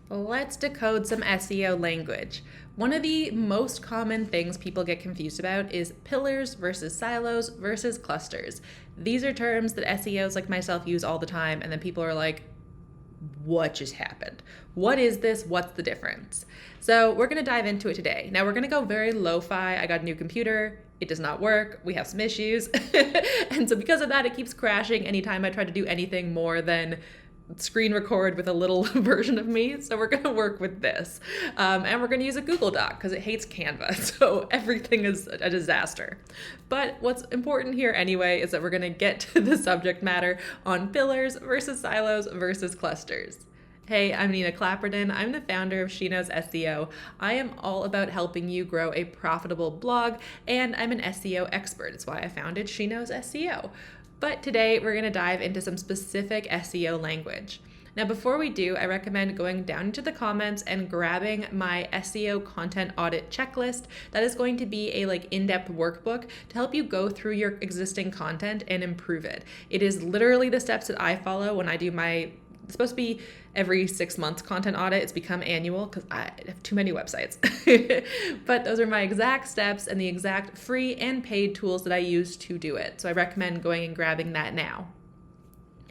Let's decode some SEO language. One of the most common things people get confused about is pillars versus silos versus clusters. These are terms that SEOs like myself use all the time, and then people are like, what just happened? What is this? What's the difference? So we're going to dive into it today. Now we're going to go very lo-fi. I got a new computer. It does not work. We have some issues. And so because of that, it keeps crashing anytime I try to do anything more than screen record with a little version of me. So we're going to work with this. And we're going to use a Google Doc because it hates Canva. So everything is a disaster. But what's important here anyway is that we're going to get to the subject matter on pillars versus silos versus clusters. Hey, I'm Nina Clapperton. I'm the founder of She Knows SEO. I am all about helping you grow a profitable blog, and I'm an SEO expert. It's why I founded She Knows SEO. But today we're going to dive into some specific SEO language. Now, before we do, I recommend going down into the comments and grabbing my SEO content audit checklist. That is going to be a in-depth workbook to help you go through your existing content and improve it. It is literally the steps that I follow when I do my it's supposed to be every 6 months content audit. It's become annual because I have too many websites. But those are my exact steps and the exact free and paid tools that I use to do it. So I recommend going and grabbing that now.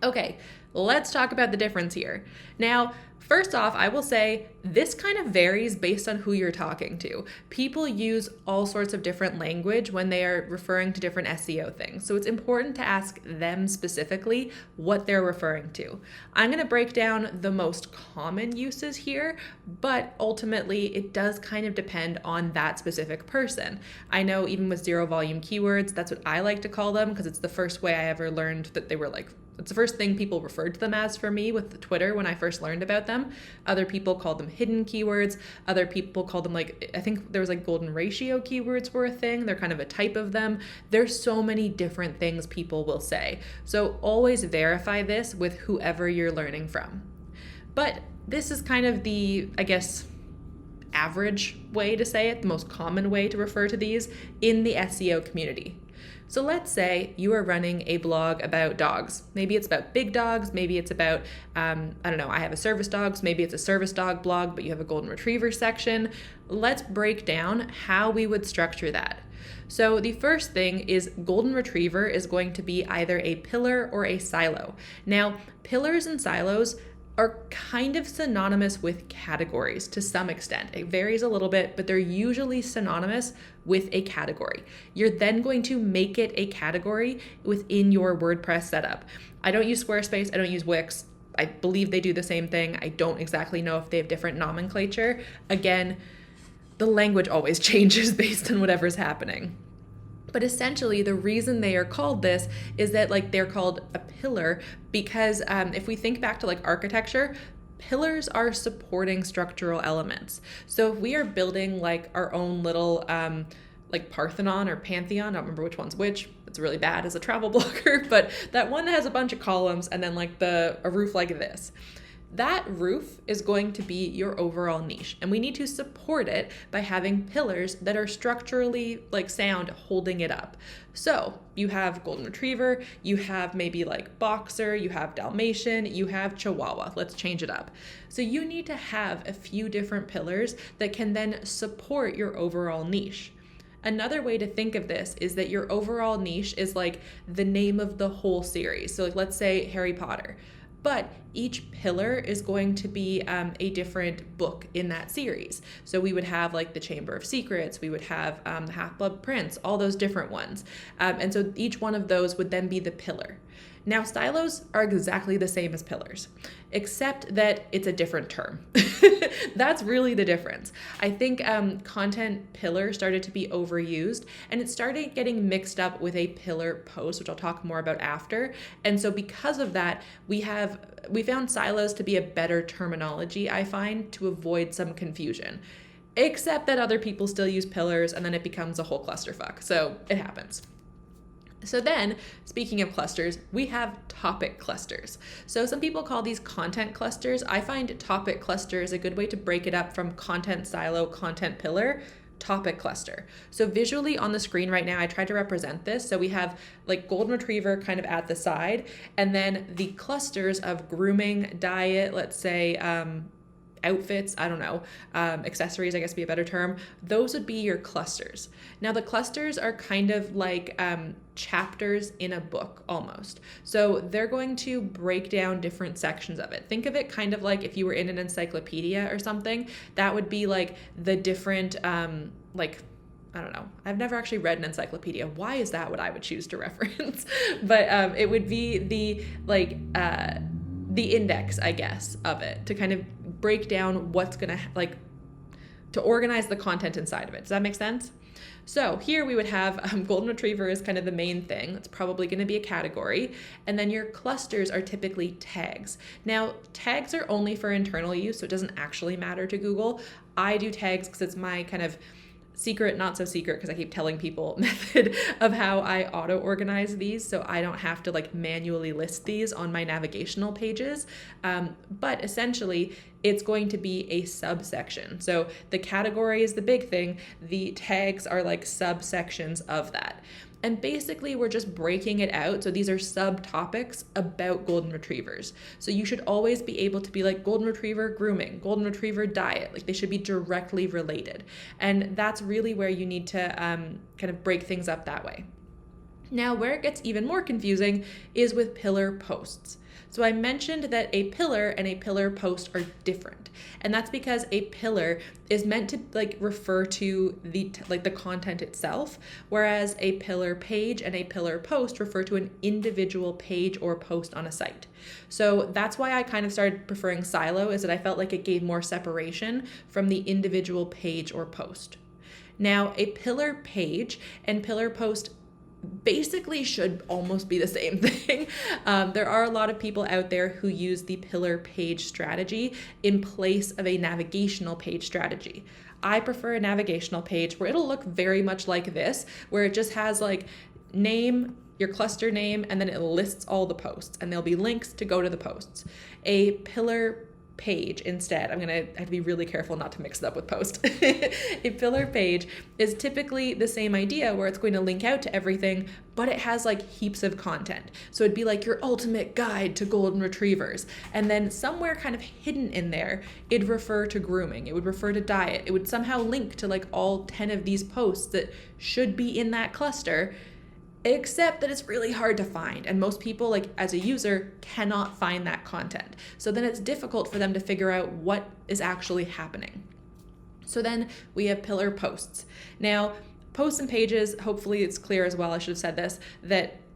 Okay, let's talk about the difference here. Now, first off, I will say this kind of varies based on who you're talking to. People use all sorts of different language when they are referring to different SEO things. So it's important to ask them specifically what they're referring to. I'm going to break down the most common uses here, but ultimately it does kind of depend on that specific person. I know even with zero volume keywords, that's what I like to call them because it's the first way I ever learned that they were it's the first thing people referred to them as for me with Twitter when I first learned about them. Other people called them hidden keywords. Other people called them I think there was golden ratio keywords were a thing. They're kind of a type of them. There's so many different things people will say. So always verify this with whoever you're learning from. But this is kind of the, average way to say it, the most common way to refer to these in the SEO community. So let's say you are running a blog about dogs. Maybe it's about big dogs. Maybe it's about, I have a service dog. So maybe it's a service dog blog, but you have a golden retriever section. Let's break down how we would structure that. So the first thing is golden retriever is going to be either a pillar or a silo. Now, pillars and silos are kind of synonymous with categories to some extent. It varies a little bit, but they're usually synonymous with a category. You're then going to make it a category within your WordPress setup. I don't use Squarespace, I don't use Wix. I believe they do the same thing. I don't exactly know if they have different nomenclature. Again, the language always changes based on whatever's happening. But essentially, the reason they are called this is that they're called a pillar because if we think back to architecture, pillars are supporting structural elements. So if we are building our own little Parthenon or Pantheon, I don't remember which one's which. It's really bad as a travel blogger, but that one that has a bunch of columns and then a roof like this. That roof is going to be your overall niche, and we need to support it by having pillars that are structurally sound holding it up. So you have golden retriever, you have maybe boxer, you have Dalmatian, you have Chihuahua. Let's change it up. So you need to have a few different pillars that can then support your overall niche. Another way to think of this is that your overall niche is the name of the whole series. So let's say Harry Potter. But each pillar is going to be a different book in that series. So we would have the Chamber of Secrets, we would have the Half-Blood Prince, all those different ones. And so each one of those would then be the pillar. Now, silos are exactly the same as pillars, except that it's a different term. That's really the difference. I think content pillar started to be overused, and it started getting mixed up with a pillar post, which I'll talk more about after. And so because of that, we found silos to be a better terminology, I find, to avoid some confusion. Except that other people still use pillars, and then it becomes a whole clusterfuck. So it happens. So then, speaking of clusters, we have topic clusters. So some people call these content clusters. I find topic cluster is a good way to break it up from content silo, content pillar, topic cluster. So visually on the screen right now, I tried to represent this. So we have golden retriever kind of at the side, and then the clusters of grooming, diet, let's say outfits, I don't know, accessories, I guess would be a better term. Those would be your clusters. Now the clusters are kind of like chapters in a book almost. So they're going to break down different sections of it. Think of it kind of like if you were in an encyclopedia or something, that would be like the different, like, I don't know. I've never actually read an encyclopedia. Why is that what I would choose to reference? But it would be the the index, I guess, of it to kind of break down what's going to to organize the content inside of it. Does that make sense? So here we would have golden retriever is kind of the main thing. It's probably going to be a category. And then your clusters are typically tags. Now, tags are only for internal use, so it doesn't actually matter to Google. I do tags because it's my kind of secret, not so secret, because I keep telling people method of how I auto organize these, so I don't have to like manually list these on my navigational pages. But essentially, it's going to be a subsection. So the category is the big thing. The tags are like subsections of that. And basically, we're just breaking it out. So these are subtopics about golden retrievers. So you should always be able to be like golden retriever grooming, golden retriever diet. Like they should be directly related. And that's really where you need to kind of break things up that way. Now, where it gets even more confusing is with pillar posts. So I mentioned that a pillar and a pillar post are different. And that's because a pillar is meant to like refer to the content itself, whereas a pillar page and a pillar post refer to an individual page or post on a site. So that's why I kind of started preferring silo, is that I felt like it gave more separation from the individual page or post. Now, a pillar page and pillar post basically should almost be the same thing. There are a lot of people out there who use the pillar page strategy in place of a navigational page strategy. I prefer a navigational page where it'll look very much like this, where it just has like name, your cluster name, and then it lists all the posts, and there'll be links to go to the posts. A pillar page instead, I'm gonna have to be really careful not to mix it up with post. A pillar page is typically the same idea where it's going to link out to everything, but it has like heaps of content. So it'd be like your ultimate guide to golden retrievers. And then somewhere kind of hidden in there, it'd refer to grooming, it would refer to diet, it would somehow link to like all 10 of these posts that should be in that cluster, except that it's really hard to find. And most people, like as a user, cannot find that content. So then it's difficult for them to figure out what is actually happening. So then we have pillar posts. Now, posts and pages, hopefully it's clear as well, I should have said this,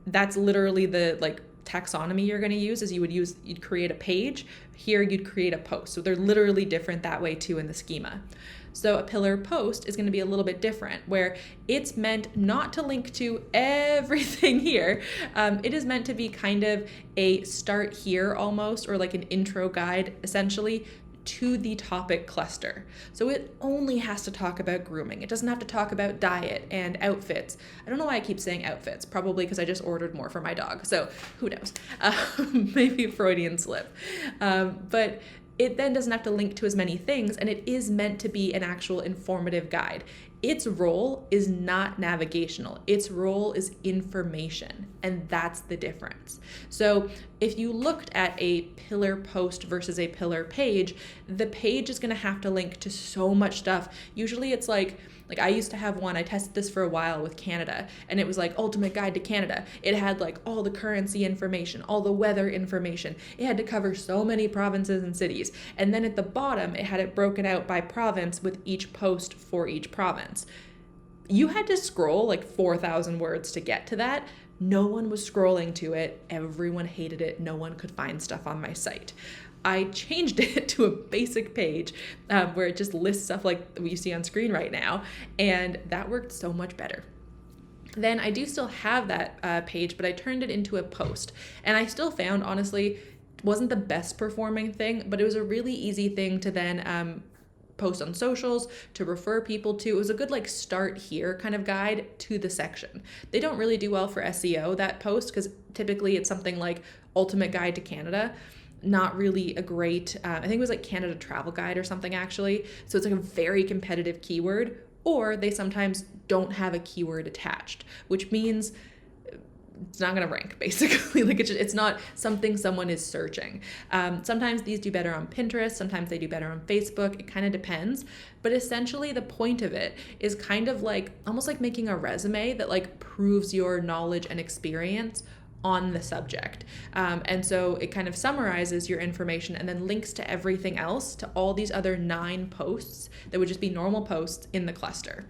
that's literally the like taxonomy you're going to use. Is you'd create a page, here you'd create a post. So they're literally different that way too in the schema. So a pillar post is going to be a little bit different, where it's meant not to link to everything here. It is meant to be kind of a start here almost, or like an intro guide essentially to the topic cluster. So it only has to talk about grooming. It doesn't have to talk about diet and outfits. I don't know why I keep saying outfits, probably because I just ordered more for my dog. So who knows? Maybe a Freudian slip. But it then doesn't have to link to as many things, and it is meant to be an actual informative guide. Its role is not navigational. Its role is information, and that's the difference. So if you looked at a pillar post versus a pillar page, the page is going to have to link to so much stuff. Usually it's like I used to have one, I tested this for a while with Canada, and it was like Ultimate Guide to Canada. It had like all the currency information, all the weather information. It had to cover so many provinces and cities. And then at the bottom, it had it broken out by province with each post for each province. You had to scroll like 4,000 words to get to that. No one was scrolling to it. Everyone hated it. No one could find stuff on my site. I changed it to a basic page where it just lists stuff like what you see on screen right now, and that worked so much better. Then I do still have that page, but I turned it into a post, and I still found, honestly, it wasn't the best performing thing, but it was a really easy thing to then post on socials, to refer people to. It was a good like start here kind of guide to the section. They don't really do well for SEO, that post, because typically it's something like Ultimate Guide to Canada. Not really a great, I think it was like Canada Travel Guide or something actually. So it's like a very competitive keyword, or they sometimes don't have a keyword attached, which means it's not going to rank basically. Like it's not something someone is searching. Sometimes these do better on Pinterest. Sometimes they do better on Facebook. It kind of depends. But essentially the point of it is kind of like almost like making a resume that like proves your knowledge and experience on the subject. And so it kind of summarizes your information and then links to everything else, to all these other 9 posts that would just be normal posts in the cluster.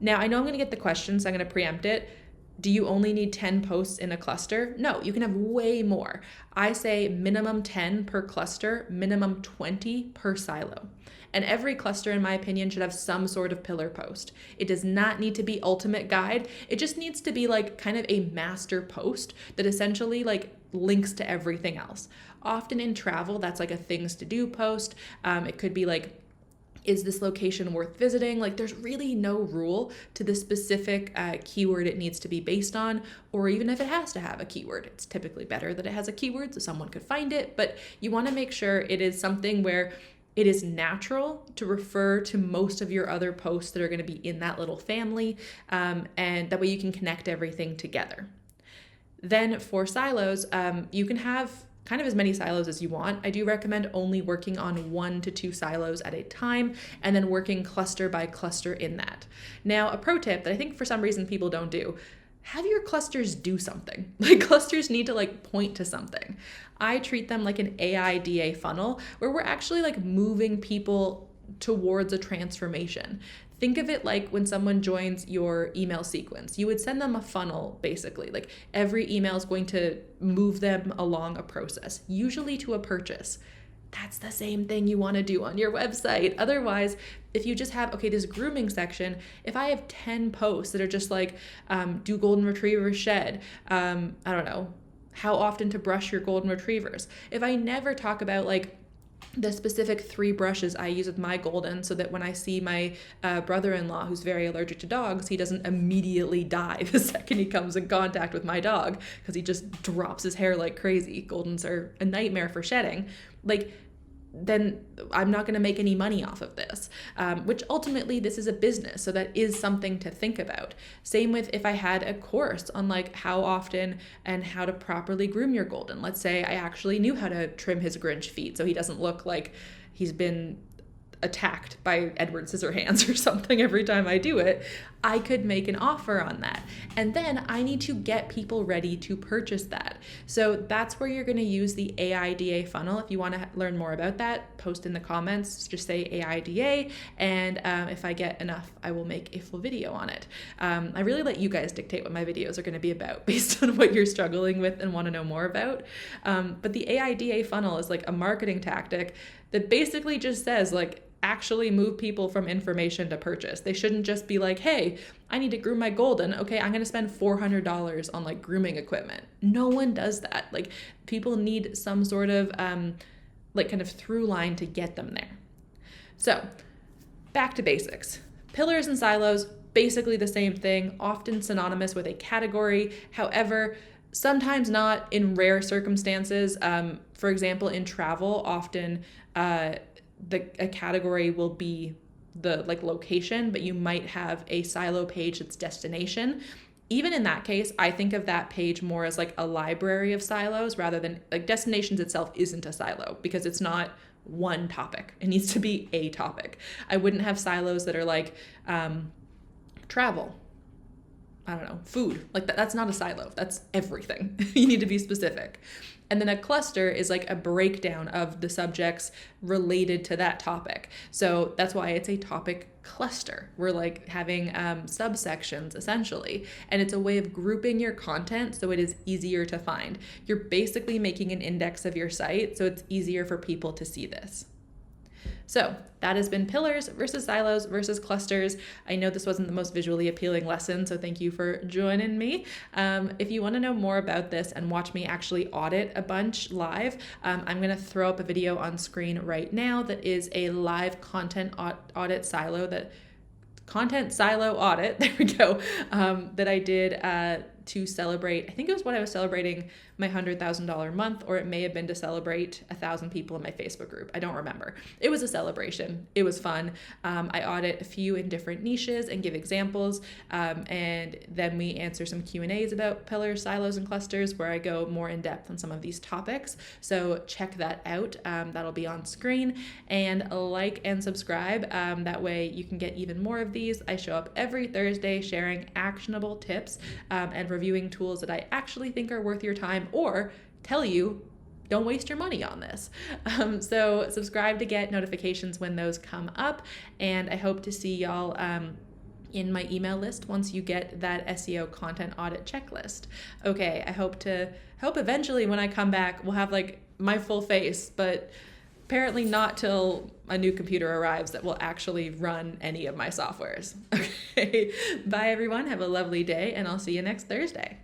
Now, I know I'm going to get the question, so I'm going to preempt it. Do you only need 10 posts in a cluster? No, you can have way more. I say minimum 10 per cluster, minimum 20 per silo. And every cluster, in my opinion, should have some sort of pillar post. It does not need to be ultimate guide. It just needs to be like kind of a master post that essentially like links to everything else. Often in travel, that's like a things to do post. It could be like, is this location worth visiting? Like there's really no rule to the specific keyword it needs to be based on, or even if it has to have a keyword. It's typically better that it has a keyword so someone could find it, but you want to make sure it is something where it is natural to refer to most of your other posts that are going to be in that little family, and that way you can connect everything together. Then for silos, you can have kind of as many silos as you want. I do recommend only working on 1 to 2 silos at a time and then working cluster by cluster in that. Now, a pro tip that I think for some reason people don't do, have your clusters do something. Like clusters need to like point to something. I treat them like an AIDA funnel where we're actually like moving people towards a transformation. Think of it like when someone joins your email sequence. You would send them a funnel, basically. Like every email is going to move them along a process, usually to a purchase. That's the same thing you want to do on your website. Otherwise, if you just have, okay, this grooming section, if I have 10 posts that are just like, do golden retrievers shed? I don't know, how often to brush your golden retrievers. If I never talk about like the specific 3 brushes I use with my golden so that when I see my brother-in-law who's very allergic to dogs, he doesn't immediately die the second he comes in contact with my dog because he just drops his hair like crazy. Goldens are a nightmare for shedding. Like, then I'm not going to make any money off of this, which ultimately this is a business. So that is something to think about. Same with if I had a course on like how often and how to properly groom your golden. Let's say I actually knew how to trim his Grinch feet so he doesn't look like he's been attacked by Edward Scissorhands or something every time I do it. I could make an offer on that. And then I need to get people ready to purchase that. So that's where you're going to use the AIDA funnel. If you want to learn more about that, post in the comments, just say AIDA. And if I get enough, I will make a full video on it. I really let you guys dictate what my videos are going to be about based on what you're struggling with and want to know more about. But the AIDA funnel is like a marketing tactic that basically just says like, actually move people from information to purchase. They shouldn't just be like, hey, I need to groom my golden. Okay, I'm going to spend $400 on like grooming equipment. No one does that. Like people need some sort of like kind of through line to get them there. So back to basics. Pillars and silos, basically the same thing, often synonymous with a category. However, sometimes not in rare circumstances. For example, in travel, often a category will be the like location, but you might have a silo page that's destination. Even in that case, I think of that page more as like a library of silos rather than like destinations itself isn't a silo because it's not one topic. It needs to be a topic. I wouldn't have silos that are like travel, I don't know, food. Like that's not a silo. That's everything. You need to be specific. And then a cluster is like a breakdown of the subjects related to that topic. So that's why it's a topic cluster. We're like having subsections essentially. And it's a way of grouping your content so it is easier to find. You're basically making an index of your site so it's easier for people to see this. So that has been pillars versus silos versus clusters. I know this wasn't the most visually appealing lesson, so thank you for joining me. If you want to know more about this and watch me actually audit a bunch live, I'm going to throw up a video on screen right now that is a live content audit silo content silo audit, there we go, that I did to celebrate, I think it was when I was celebrating my $100,000 month, or it may have been to celebrate 1,000 people in my Facebook group. I don't remember. It was a celebration. It was fun. I audit a few in different niches and give examples. And then we answer some Q&As about pillars, silos, and clusters, where I go more in depth on some of these topics. So check that out. That'll be on screen, and like and subscribe. That way you can get even more of these. I show up every Thursday sharing actionable tips and reviewing tools that I actually think are worth your time, or tell you don't waste your money on this. So subscribe to get notifications when those come up, and I hope to see y'all in my email list once you get that SEO content audit checklist. Okay, I hope eventually when I come back we'll have like my full face, but apparently not till a new computer arrives that will actually run any of my softwares. Okay, bye everyone, have a lovely day, and I'll see you next Thursday.